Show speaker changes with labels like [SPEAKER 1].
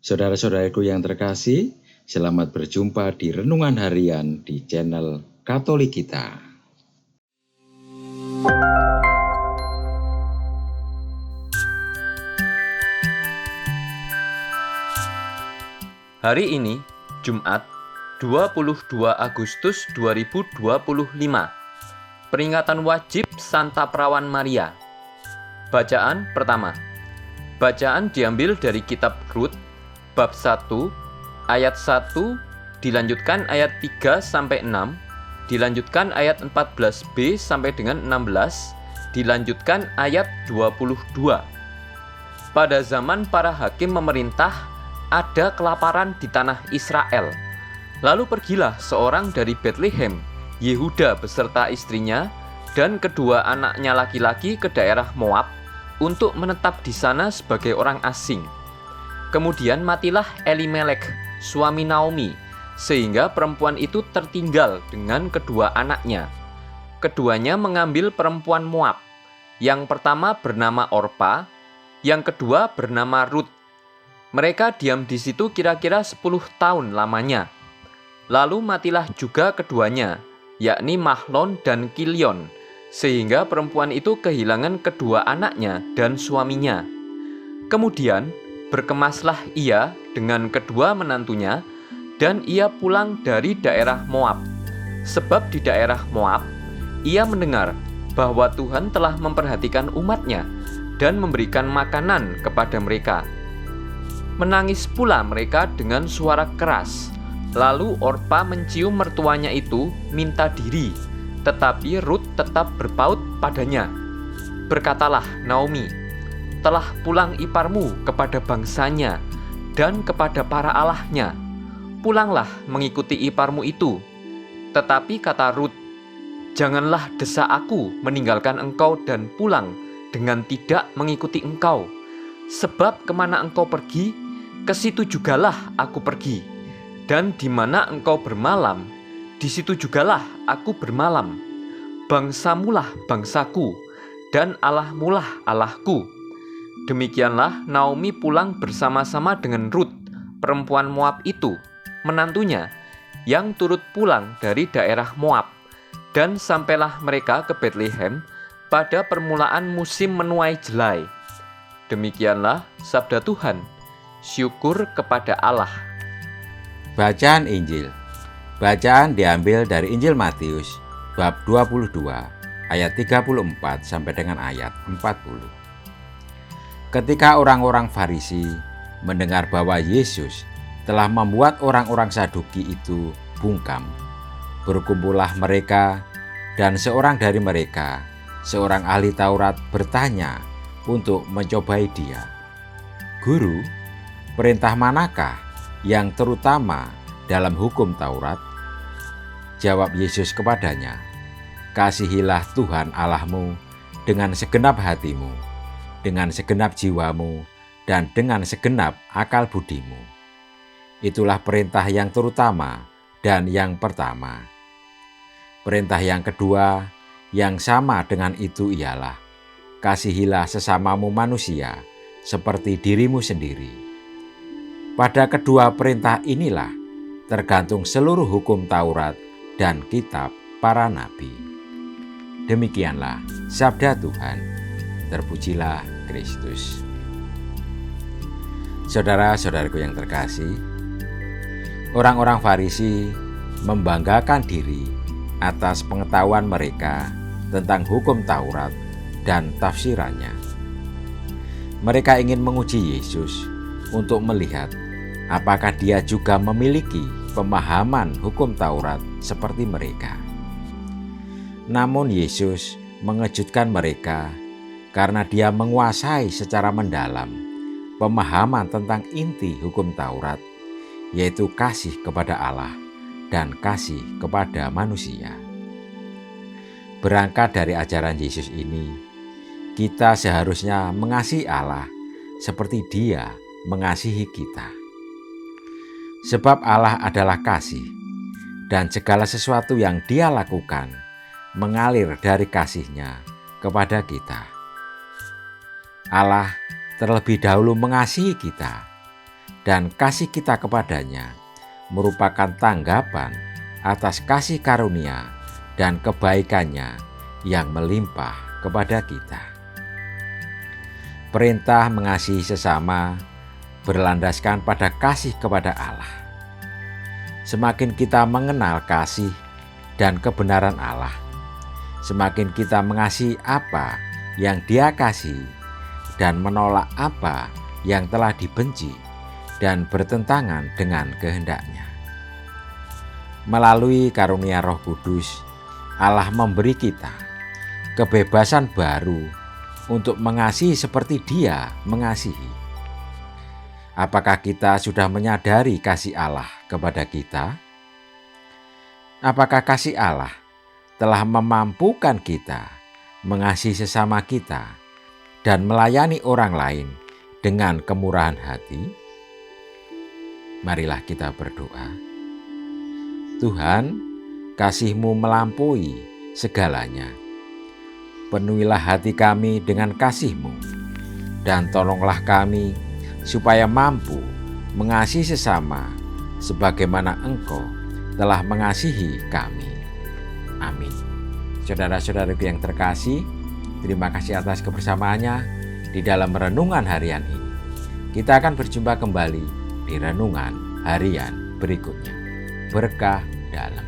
[SPEAKER 1] Saudara-saudaraku yang terkasih, selamat berjumpa di Renungan Harian di channel Katolik kita.
[SPEAKER 2] Hari ini, Jumat, 22 Agustus 2025, peringatan wajib Santa Perawan Maria. Bacaan pertama. Bacaan diambil dari kitab Rut, bab 1, ayat 1, dilanjutkan ayat 3-6, dilanjutkan ayat 14b sampai dengan 16, dilanjutkan ayat 22. Pada zaman para hakim memerintah, ada kelaparan di tanah Israel. Lalu pergilah seorang dari Betlehem, Yehuda beserta istrinya dan kedua anaknya laki-laki ke daerah Moab untuk menetap di sana sebagai orang asing. Kemudian matilah Elimelek, suami Naomi, sehingga perempuan itu tertinggal dengan kedua anaknya. Keduanya mengambil perempuan Moab. Yang pertama bernama Orpa, yang kedua bernama Rut. Mereka diam di situ kira-kira 10 tahun lamanya. Lalu matilah juga keduanya, yakni Mahlon dan Kilion, sehingga perempuan itu kehilangan kedua anaknya dan suaminya. Kemudian berkemaslah ia dengan kedua menantunya, dan ia pulang dari daerah Moab. Sebab di daerah Moab, ia mendengar bahwa Tuhan telah memperhatikan umatnya dan memberikan makanan kepada mereka. Menangis pula mereka dengan suara keras. Lalu Orpa mencium mertuanya itu minta diri, tetapi Rut tetap berpaut padanya. Berkatalah Naomi, telah pulang iparmu kepada bangsanya dan kepada para allahnya. Pulanglah mengikuti iparmu itu. Tetapi kata Rut, janganlah desak aku meninggalkan engkau dan pulang dengan tidak mengikuti engkau. Sebab kemana engkau pergi, ke situ jugalah aku pergi. Dan di mana engkau bermalam, di situ jugalah aku bermalam. Bangsamulah bangsaku, dan Allahmulah Allahku. Demikianlah Naomi pulang bersama-sama dengan Rut, perempuan Moab itu, menantunya, yang turut pulang dari daerah Moab. Dan sampailah mereka ke Betlehem pada permulaan musim menuai jelai. Demikianlah sabda Tuhan. Syukur kepada Allah.
[SPEAKER 3] Bacaan Injil. Bacaan diambil dari Injil Matius bab 22 ayat 34 sampai dengan ayat 40. Ketika orang-orang Farisi mendengar bahwa Yesus telah membuat orang-orang Saduki itu bungkam, berkumpullah mereka, dan seorang dari mereka, seorang ahli Taurat, bertanya untuk mencobai dia. Guru, perintah manakah yang terutama dalam hukum Taurat? Jawab Yesus kepadanya, kasihilah Tuhan Allahmu dengan segenap hatimu, dengan segenap jiwamu, dan dengan segenap akal budimu. Itulah perintah yang terutama dan yang pertama. Perintah yang kedua yang sama dengan itu ialah, kasihilah sesamamu manusia seperti dirimu sendiri. Pada kedua perintah inilah tergantung seluruh hukum Taurat dan kitab para nabi. Demikianlah sabda Tuhan. Terpujilah Kristus. Saudara-saudaraku yang terkasih, orang-orang Farisi membanggakan diri atas pengetahuan mereka tentang hukum Taurat dan tafsirannya. Mereka ingin menguji Yesus untuk melihat apakah dia juga memiliki pemahaman hukum Taurat seperti mereka. Namun Yesus mengejutkan mereka karena dia menguasai secara mendalam pemahaman tentang inti hukum Taurat, yaitu kasih kepada Allah dan kasih kepada manusia. Berangkat dari ajaran Yesus ini, kita seharusnya mengasihi Allah seperti Dia mengasihi kita. Sebab Allah adalah kasih, dan segala sesuatu yang Dia lakukan mengalir dari kasih-Nya kepada kita. Allah terlebih dahulu mengasihi kita, dan kasih kita kepadanya merupakan tanggapan atas kasih karunia dan kebaikannya yang melimpah kepada kita. Perintah mengasihi sesama berlandaskan pada kasih kepada Allah. Semakin kita mengenal kasih dan kebenaran Allah, semakin kita mengasihi apa yang Dia kasih dan menolak apa yang telah dibenci dan bertentangan dengan kehendak-Nya. Melalui karunia Roh Kudus, Allah memberi kita kebebasan baru untuk mengasihi seperti Dia mengasihi. Apakah kita sudah menyadari kasih Allah kepada kita? Apakah kasih Allah telah memampukan kita mengasihi sesama kita dan melayani orang lain dengan kemurahan hati? Marilah kita berdoa. Tuhan, kasih-Mu melampaui segalanya. Penuhilah hati kami dengan kasih-Mu, dan tolonglah kami supaya mampu mengasihi sesama sebagaimana Engkau telah mengasihi kami. Amin. Saudara-saudaraku yang terkasih, terima kasih atas kebersamaannya di dalam renungan harian ini. Kita akan berjumpa kembali di renungan harian berikutnya. Berkah dalam.